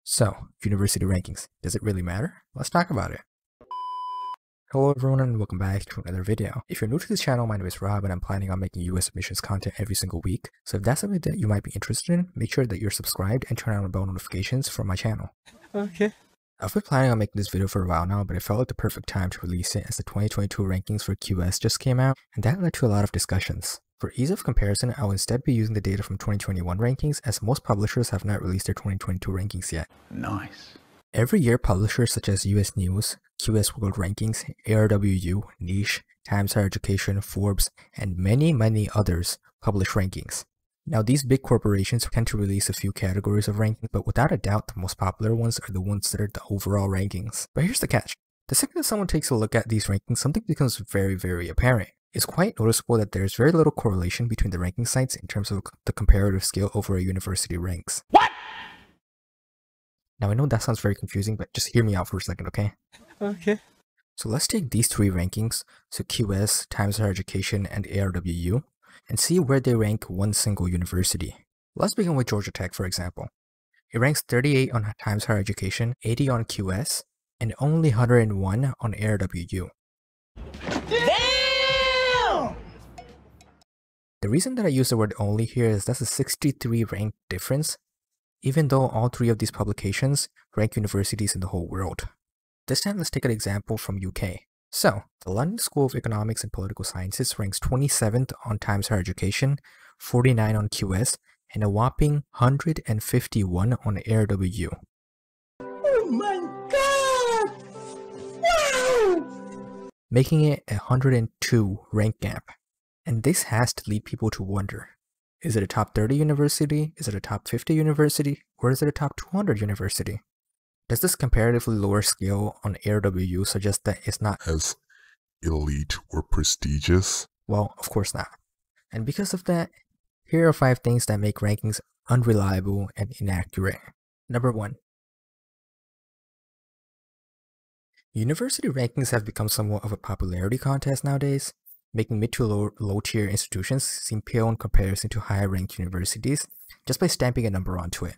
So, university rankings, does it really matter? Let's talk about it. Hello everyone and welcome back to another video. If you're new to this channel, my name is Rob and I'm planning on making US admissions content every single week. So if that's something that you might be interested in, make sure that you're subscribed and turn on the bell notifications for my channel. Okay. I've been planning on making this video for a while now, but it felt like the perfect time to release it as the 2022 rankings for QS just came out, and that led to a lot of discussions. For ease of comparison, I'll instead be using the data from 2021 rankings as most publishers have not released their 2022 rankings yet. Nice. Every year, publishers such as US News, QS World Rankings, ARWU, Niche, Times Higher Education, Forbes, and many others publish rankings. Now, these big corporations tend to release a few categories of rankings, but without a doubt, the most popular ones are the ones that are the overall rankings. But here's the catch. The second that someone takes a look at these rankings, something becomes very apparent. It's quite noticeable that there's very little correlation between the ranking sites in terms of the comparative skill over a university ranks. What? Now, I know that sounds very confusing, but just hear me out for a second, okay? Okay. So let's take these three rankings, so QS, Times Higher Education, and ARWU, and see where they rank one single university. Let's begin with Georgia Tech, for example. It ranks 38 on Times Higher Education, 80 on QS, and only 101 on ARWU. Damn! The reason that I use the word only here is that's a 63 rank difference, even though all three of these publications rank universities in the whole world. This time, let's take an example from UK. So, the London School of Economics and Political Sciences ranks 27th on Times Higher Education, 49 on QS, and a whopping 151 on ARWU. Oh my god! Wow! Making it a 102 rank gap. And this has to lead people to wonder, is it a top 30 university, is it a top 50 university, or is it a top 200 university? Does this comparatively lower scale on ARWU suggest that it's not as elite or prestigious? Well, of course not. And because of that, here are 5 things that make rankings unreliable and inaccurate. Number 1. University rankings have become somewhat of a popularity contest nowadays, making mid to low tier institutions seem pale in comparison to higher ranked universities just by stamping a number onto it.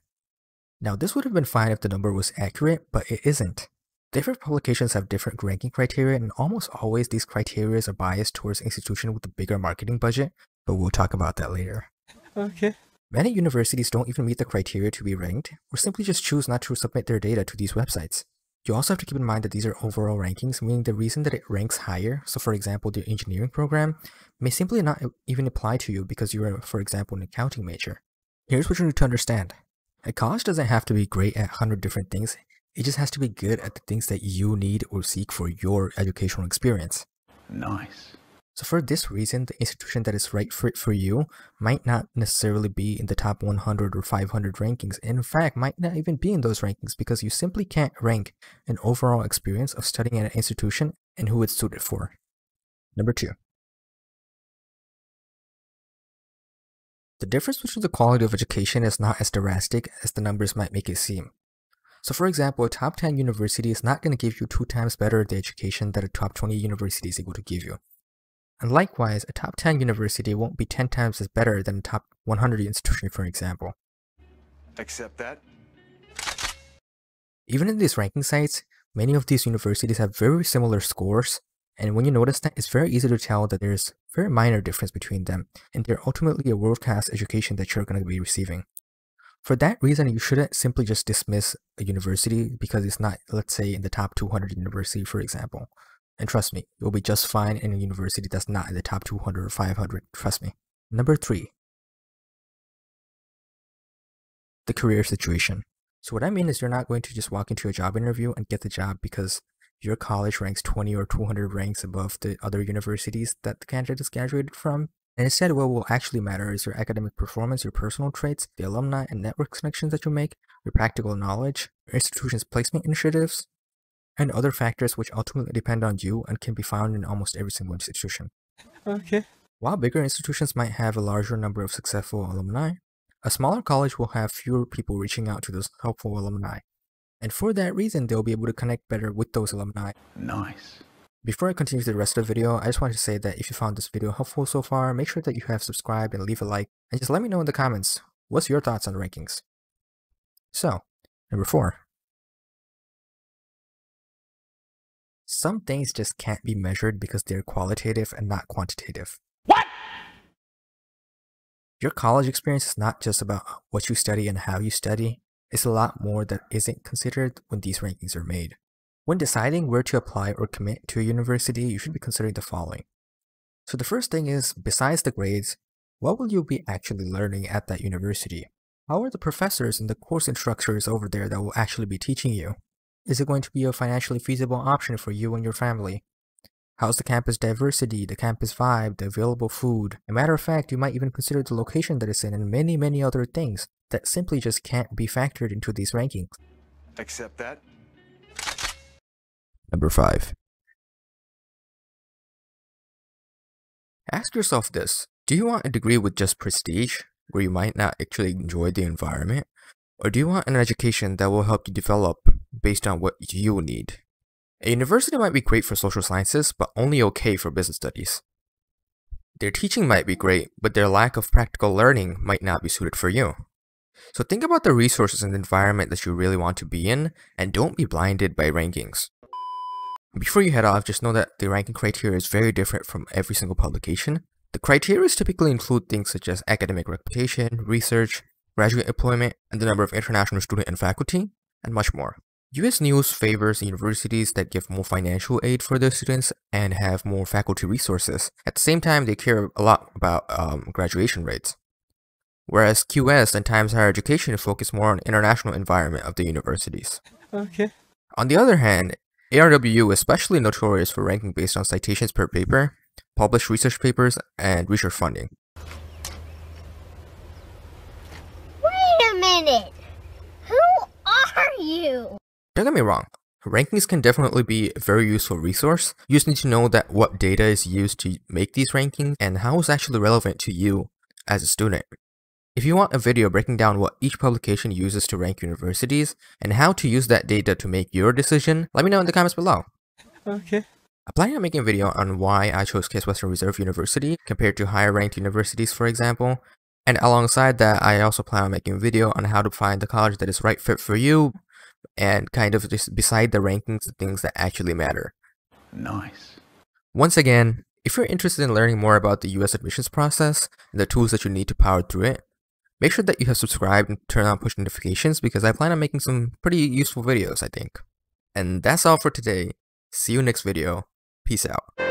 Now, this would have been fine if the number was accurate, but it isn't. Different publications have different ranking criteria, and almost always these criteria are biased towards institutions with a bigger marketing budget, but we'll talk about that later. Okay. Many universities don't even meet the criteria to be ranked, or simply just choose not to submit their data to these websites. You also have to keep in mind that these are overall rankings, meaning the reason that it ranks higher, so for example the engineering program, may simply not even apply to you because you are, for example, an accounting major. Here's what you need to understand. A college doesn't have to be great at 100 different things, it just has to be good at the things that you need or seek for your educational experience. Nice. So for this reason, the institution that is right fit for you might not necessarily be in the top 100 or 500 rankings, and in fact might not even be in those rankings because you simply can't rank an overall experience of studying at an institution and who it's suited for. Number 2. The difference between the quality of education is not as drastic as the numbers might make it seem. So for example, a top 10 university is not going to give you 2 times better the education that a top 20 university is able to give you. And likewise, a top 10 university won't be 10 times as better than a top 100 institution, for example. Accept that. Even in these ranking sites, many of these universities have very similar scores, and when you notice that, it's very easy to tell that there's very minor difference between them, and they're ultimately a world-class education that you're going to be receiving. For that reason, you shouldn't simply just dismiss a university because it's not, let's say, in the top 200 university, for example. And trust me, you'll be just fine in a university that's not in the top 200 or 500, trust me. Number 3. The career situation. So what I mean is you're not going to just walk into a job interview and get the job because your college ranks 20 or 200 ranks above the other universities that the candidate is graduated from. And instead, what will actually matter is your academic performance, your personal traits, the alumni and network connections that you make, your practical knowledge, your institution's placement initiatives, and other factors which ultimately depend on you and can be found in almost every single institution. Okay. While bigger institutions might have a larger number of successful alumni, a smaller college will have fewer people reaching out to those helpful alumni. And for that reason, they'll be able to connect better with those alumni. Nice. Before I continue to the rest of the video, I just wanted to say that if you found this video helpful so far, make sure that you have subscribed and leave a like, and just let me know in the comments, what's your thoughts on the rankings? So, Number 4. Some things just can't be measured because they're qualitative and not quantitative. What? Your college experience is not just about what you study and how you study. It's a lot more that isn't considered when these rankings are made. When deciding where to apply or commit to a university, you should be considering the following. So the first thing is, besides the grades, what will you be actually learning at that university? How are the professors and the course instructors over there that will actually be teaching you? Is it going to be a financially feasible option for you and your family? How's the campus diversity, the campus vibe, the available food? As a matter of fact, you might even consider the location that it's in and many, many other things that simply just can't be factored into these rankings. Accept that. Number 5. Ask yourself this. Do you want a degree with just prestige, where you might not actually enjoy the environment? Or do you want an education that will help you develop based on what you need? A university might be great for social sciences, but only okay for business studies. Their teaching might be great, but their lack of practical learning might not be suited for you. So think about the resources and environment that you really want to be in, and don't be blinded by rankings. Before you head off, just know that the ranking criteria is very different from every single publication. The criteria typically include things such as academic reputation, research, graduate employment, and the number of international students and faculty, and much more. US News favors universities that give more financial aid for their students and have more faculty resources. At the same time, they care a lot about graduation rates. Whereas QS and Times Higher Education focus more on international environment of the universities. Okay. On the other hand, ARWU is especially notorious for ranking based on citations per paper, published research papers, and research funding. Wait a minute! Who are you? Don't get me wrong, rankings can definitely be a very useful resource. You just need to know that what data is used to make these rankings and how it's actually relevant to you as a student. If you want a video breaking down what each publication uses to rank universities and how to use that data to make your decision, let me know in the comments below. Okay. I'm planning on making a video on why I chose Case Western Reserve University compared to higher ranked universities, for example. And alongside that, I also plan on making a video on how to find the college that is right fit for you and kind of just beside the rankings, the things that actually matter. Nice. Once again, if you're interested in learning more about the US admissions process and the tools that you need to power through it, make sure that you have subscribed and turn on push notifications because I plan on making some pretty useful videos, I think. And that's all for today. See you next video. Peace out.